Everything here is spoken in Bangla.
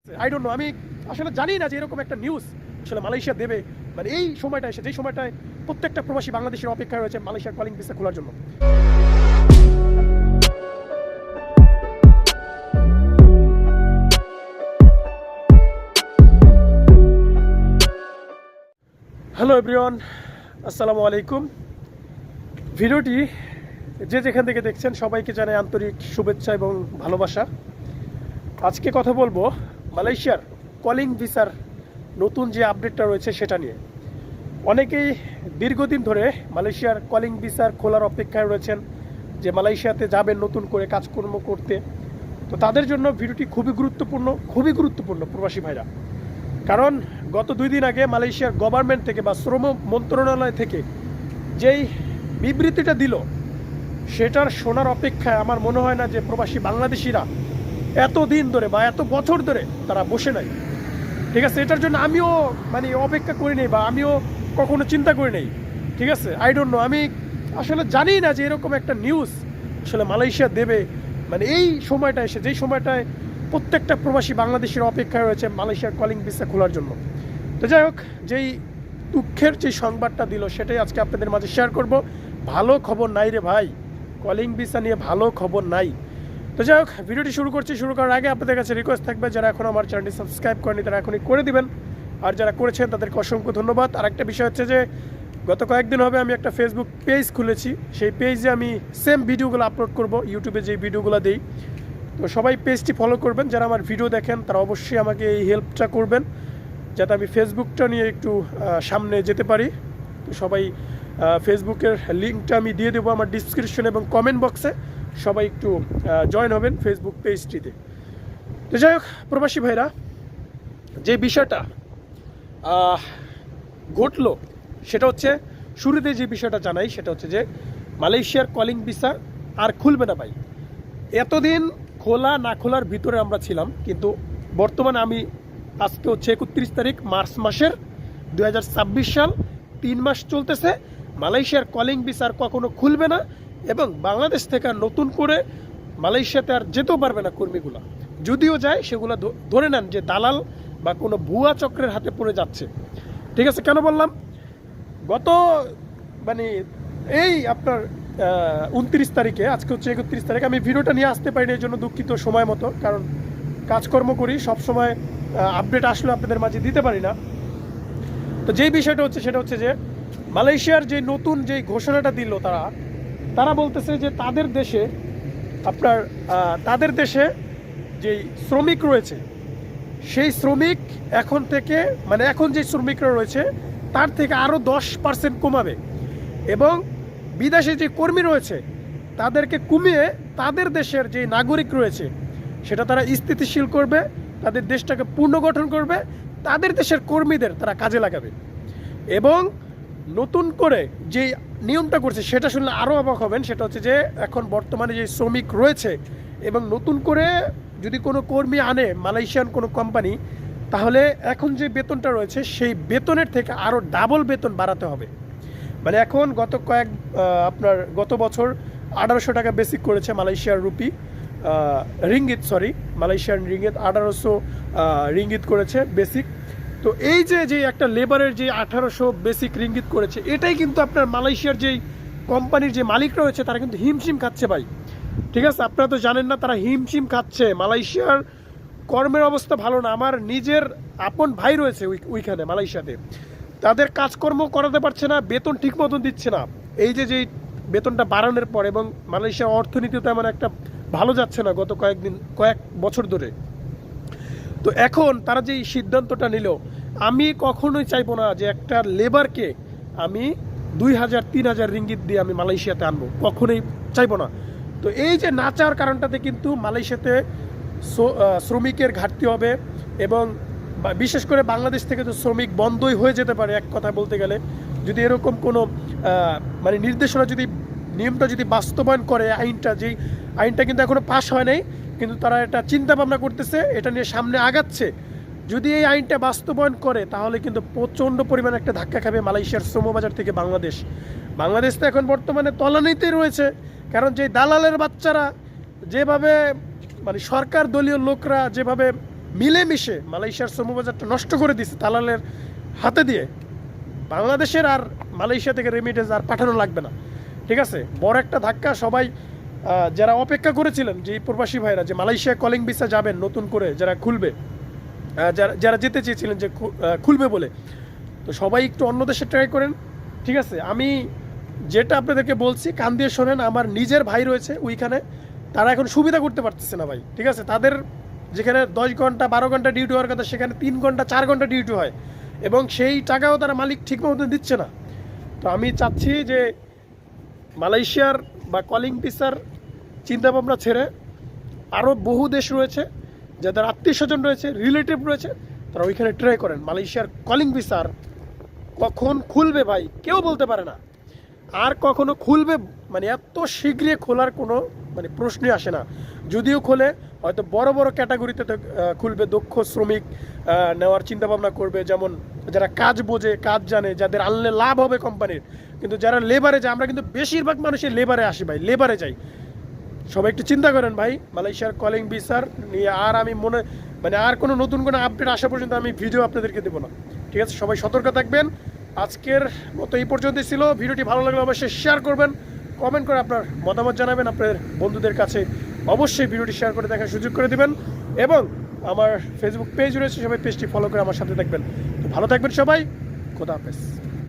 আই ডোন্ট নো, আমি আসলে জানি না যে এরকম একটা নিউজ আসলে মালয়েশিয়া দেবে। মানে এই সময়টা এসে, যেই সময়টায় প্রত্যেকটা প্রবাসী বাংলাদেশের অপেক্ষায় রয়েছে মালয়েশিয়ার কলিং ভিসা খোলার জন্য। হ্যালো এভরিওয়ান, আসসালামু আলাইকুম। ভিডিওটি যে যেখান থেকে দেখছেন সবাইকে জানাই আন্তরিক শুভেচ্ছা এবং ভালোবাসা। আজকে কথা বলবো মালয়েশিয়ার কলিং ভিসার নতুন যে আপডেটটা রয়েছে সেটা নিয়ে। অনেকেই দীর্ঘদিন ধরে মালয়েশিয়ার কলিং ভিসার খোলার অপেক্ষায় রয়েছেন যে মালয়েশিয়াতে যাবেন নতুন করে কাজকর্ম করতে। তো তাদের জন্য ভিডিওটি খুবই গুরুত্বপূর্ণ প্রবাসী ভাইরা। কারণ গত 2 দিন আগে মালয়েশিয়ার গভর্নমেন্ট থেকে বা শ্রম মন্ত্রণালয় থেকে যেই বিবৃতিটা দিল সেটার শোনার অপেক্ষায় আমার মনে হয় না যে প্রবাসী বাংলাদেশিরা এত দিন ধরে বা এত বছর ধরে তারা বসে নাই। ঠিক আছে, এটার জন্য আমিও অপেক্ষা করি নেই বা আমিও কখনো চিন্তা করি নেই। ঠিক আছে, আই ডোন্ট নো, আমি আসলে জানি না যে এরকম একটা নিউজ আসলে মালয়েশিয়া দেবে। এই সময়টা এসে, যেই সময়টায় প্রত্যেকটা প্রবাসী বাংলাদেশের অপেক্ষায় রয়েছে মালয়েশিয়ার কলিং ভিসা খোলার জন্য। তো যাই হোক, যেই দুঃখের যে সংবাদটা দিল সেটাই আজকে আপনাদের মাঝে শেয়ার করব। ভালো খবর নাই রে ভাই, কলিং ভিসা নিয়ে ভালো খবর নাই। তো যাই হোক, ভিডিওটি শুরু করার আগে আপনাদের কাছে রিকোয়েস্ট থাকবে, যারা এখন আমার চ্যানেলটি সাবস্ক্রাইব করেনি তারা এখনই করে দিবেন, আর যারা করেছেন তাদেরকে অসংখ্য ধন্যবাদ। আর একটা বিষয় হচ্ছে যে গত কয়েকদিন হবে আমি একটা ফেসবুক পেজ খুলেছি, সেই পেজে আমি সেম ভিডিওগুলো আপলোড করব, ইউটিউবে যে ভিডিওগুলো দিই। তো সবাই পেজটি ফলো করবেন, যারা আমার ভিডিও দেখেন তারা অবশ্যই আমাকে এই হেল্পটা করবেন যাতে আমি ফেসবুকটা নিয়ে একটু সামনে যেতে পারি। তো সবাই ফেসবুকের লিঙ্কটা আমি দিয়ে দেবো আমার ডিসক্রিপশন এবং কমেন্ট বক্সে, সবাই একটু জয়েন হবেন ফেসবুক পেজটিতে। তো যাই হোক প্রবাসী ভাইরা, যে বিষয়টা ঘটলো সেটা হচ্ছে, শুরুতে যে বিষয়টা জানাই সেটা হচ্ছে যে মালয়েশিয়ার কলিং ভিসা আর খুলবে না ভাই। এতদিন খোলা না খোলার ভিতরে আমরা ছিলাম, কিন্তু বর্তমানে আমি আজকে হচ্ছে 31 তারিখ মার্চ মাসের 2026 সাল, 3 মাস চলতেছে। মালয়েশিয়ার কলিং ভিসা আর কখনো খুলবে না এবং বাংলাদেশ থেকে নতুন করে মালয়েশিয়াতে আর যেতেও পারবে না কর্মীগুলো। যদিও যায় সেগুলো ধরে নেন যে দালাল বা কোনো ভুয়া চক্রের হাতে পড়ে যাচ্ছে। ঠিক আছে, কেন বললাম, গত এই আপনার 29 তারিখে, আজকে হচ্ছে 31 তারিখ, আমি ভিডিওটা নিয়ে আসতে পারিনি, এই জন্য দুঃখিত সময় মতো, কারণ কাজকর্ম করি, সবসময় আপডেট আসলে আপনাদের মাঝে দিতে পারি না। তো যেই বিষয়টা হচ্ছে সেটা হচ্ছে যে মালয়েশিয়ার যে নতুন যেই ঘোষণাটা দিল, তারা বলতেছে যে তাদের দেশে যেই শ্রমিক রয়েছে সেই শ্রমিক এখন থেকে এখন যে শ্রমিকরা রয়েছে তার থেকে আরও 10% কমাবে এবং বিদেশে যে কর্মী রয়েছে তাদেরকে কমিয়ে তাদের দেশের যে নাগরিক রয়েছে সেটা তারা স্থিতিশীল করবে, তাদের দেশটাকে পুনর্গঠন করবে, তাদের দেশের কর্মীদের তারা কাজে লাগাবে। এবং নতুন করে যে নিয়মটা করছে সেটা শুনলে আরও অবাক হবেন, সেটা হচ্ছে যে এখন বর্তমানে যে শ্রমিক রয়েছে এবং নতুন করে যদি কোনো কর্মী আনে মালয়েশিয়ান কোনো কোম্পানি, তাহলে এখন যে বেতনটা রয়েছে সেই বেতনের থেকে আরও ডাবল বেতন বাড়াতে হবে। এখন গত বছর 1800 টাকা বেসিক করেছে মালয়েশিয়ার রুপি, মালয়েশিয়ান রিঙ্গিত 1800 রিঙ্গিত করেছে বেসিক। তো এই যে একটা লেবারের যে 1800 বেসিক রিঙ্গিত করেছে, এটাই কিন্তু আপনার মালয়েশিয়ার যেই কোম্পানির যে মালিক রয়েছে তারা কিন্তু হিমশিম খাচ্ছে ভাই। ঠিক আছে, আপনারা তো জানেন না, তারা হিমশিম খাচ্ছে। মালয়েশিয়ার কর্মের অবস্থা ভালো না। আমার নিজের আপন ভাই রয়েছে ওইখানে মালয়েশিয়াতে, তাদের কাজকর্ম করাতে পারছে না, বেতন ঠিক মতন দিচ্ছে না। এই যে বেতনটা বাড়ানোর পর, এবং মালয়েশিয়ার অর্থনীতি তেমন একটা ভালো যাচ্ছে না গত কয়েক বছর ধরে। তো এখন তারা যেই সিদ্ধান্তটা নিল, আমি কখনোই চাইবো না যে একটা লেবারকে আমি 2000-3000 রিঙ্গিত দিয়ে আমি মালয়েশিয়াতে আনবো, কখনোই চাইবো না। তো এই যে না চাওয়ার কারণটাতে কিন্তু মালয়েশিয়াতে শ্রমিকের ঘাটতি হবে এবং বিশেষ করে বাংলাদেশ থেকে তো শ্রমিক বন্ধই হয়ে যেতে পারে এক কথা বলতে গেলে, যদি এরকম কোনো নির্দেশনা, যদি নিয়মটা যদি বাস্তবায়ন করে। যেই আইনটা কিন্তু এখনও পাস হয় নাই, কিন্তু তারা এটা চিন্তা ভাবনা করতেছে, এটা নিয়ে সামনে আগাচ্ছে। যদি এই আইনটা বাস্তবায়ন করে তাহলে কিন্তু প্রচণ্ড পরিমাণে একটা ধাক্কা খাবে মালয়েশিয়ার শ্রমবাজার থেকে বাংলাদেশ তো এখন বর্তমানে তলানিতে রয়েছে। কারণ যে দালালের বাচ্চারা যেভাবে সরকার দলীয় লোকরা যেভাবে মিলেমিশে মালয়েশিয়ার শ্রমবাজারটা নষ্ট করে দিচ্ছে দালালের হাতে দিয়ে। বাংলাদেশের আর মালয়েশিয়া থেকে রেমিটেন্স আর পাঠানো লাগবে না, ঠিক আছে? বড় একটা ধাক্কা। সবাই যারা অপেক্ষা করেছিলেন যে প্রবাসী ভাইরা যে মালয়েশিয়া কলিং ভিসা যাবেন নতুন করে, যারা খুলবে, যারা যেতে চেয়েছিলেন যে খুলবে বলে, তো সবাই একটু অন্য দেশে ট্রাই করেন, ঠিক আছে? আমি যেটা আপনাদেরকে বলছি কান দিয়ে শোনেন। আমার নিজের ভাই রয়েছে ওইখানে, তারা এখন সুবিধা করতে পারতেছে না ভাই, ঠিক আছে? তাদের যেখানে 10 ঘন্টা 12 ঘন্টা ডিউটি হওয়ার কথা, সেখানে 3 ঘন্টা 4 ঘন্টা ডিউটি হয়, এবং সেই টাকাও তারা মালিক ঠিক মতো দিচ্ছে না। তো আমি চাচ্ছি যে মালয়েশিয়ার বা কলিং ভিসার চিন্তাভাবনা ছেড়ে আরও বহু দেশ রয়েছে, যাদের আত্মীয় স্বজন রয়েছে, রিলেটিভ রয়েছে, তারা ওইখানে ট্রাই করেন। মালয়েশিয়ার কলিং ভিসার কখন খুলবে ভাই কেউ বলতে পারে না, আর কখনো খুলবে মানে এত শীঘ্রই খোলার কোনো মানে প্রশ্নই আসে না। যদিও খোলে হয়তো বড় বড় ক্যাটাগরিতে খুলবে, দক্ষ শ্রমিক নেওয়ার চিন্তাভাবনা করবে, যেমন যারা কাজ বোঝে, কাজ জানে, যাদের আনলে লাভ হবে কোম্পানির। কিন্তু যারা লেবারে যায়, আমরা কিন্তু বেশিরভাগ মানুষের লেবারে আসি ভাই, লেবারে যাই। সবাই একটু চিন্তা করেন ভাই মালয়েশিয়ার কলিং ভিসার নিয়ে। আর আমি মানে আর কোনো নতুন কোনো আপডেট আসা পর্যন্ত আমি ভিডিও আপনাদেরকে দেবো না, ঠিক আছে? সবাই সতর্ক থাকবেন। আজকের মতো এই পর্যন্তই ছিল। ভিডিওটি ভালো লাগলে অবশ্যই শেয়ার করবেন, কমেন্ট করে আপনার মতামত জানাবেন, আপনার বন্ধুদের কাছে অবশ্যই ভিডিওটি শেয়ার করে দেখার সুযোগ করে দেবেন, এবং আমার ফেসবুক পেজ রয়েছে, সবাই পেজটি ফলো করে আমার সাথে থাকবেন। তো ভালো থাকবেন সবাই, খোদা হাফেজ।